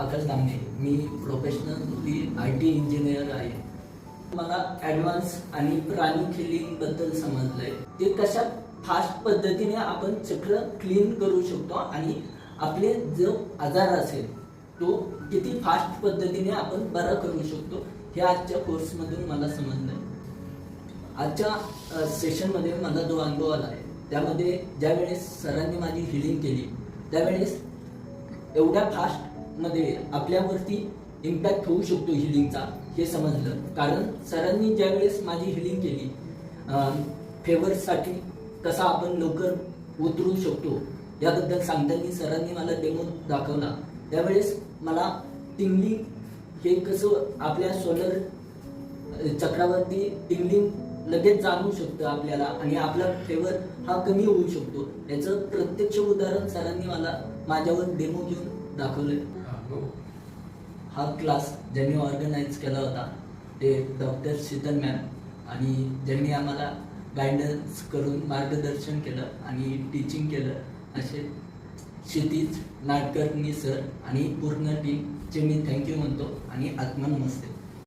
आकाश दामणे, मी professionally IT engineer आहे. मला ॲडव्हान्स आणि प्राणी क्लिनिंगबद्दल समजलंय. ते कशा फास्ट पद्धतीने आपण चक्र क्लीन करू शकतो आणि आपले जो आजार असेल तो किती फास्ट पद्धतीने आपण बरा करू शकतो हे आजच्या कोर्समधून मला समजलंय. आजच्या सेशनमध्ये मला जो अनुभव आला आहे त्यामध्ये ज्यावेळेस सरांनी माझी हिलिंग केली त्यावेळेस एवढ्या फास्टमध्ये आपल्यावरती इम्पॅक्ट होऊ शकतो हिलिंगचा हे समजलं. कारण सरांनी ज्यावेळेस माझी हिलिंग केली, फेवरसाठी कसा आपण लवकर उतरू शकतो याबद्दल सांगताना सरांनी मला डेमो दाखवला. त्यावेळेस मला टिंगलिंग हे कसं आपल्या सोलर चक्रावरती टिंगलिंग लगेच जाणवू शकतं आपल्याला आणि आपला फेवर हा कमी होऊ शकतो याचं प्रत्यक्ष उदाहरण सरांनी मला माझ्यावर डेमो घेऊन दाखवले. हा क्लास ज्यांनी ऑर्गनाईज केला होता ते डॉक्टर शीतल मॅम आणि ज्यांनी आम्हाला गायडन्स करून मार्गदर्शन केलं आणि टीचिंग केलं असे क्षितिज नाडकर्णी सर आणि पूर्ण टीमचे मी थँक्यू म्हणतो आणि आत्मा नमस्ते.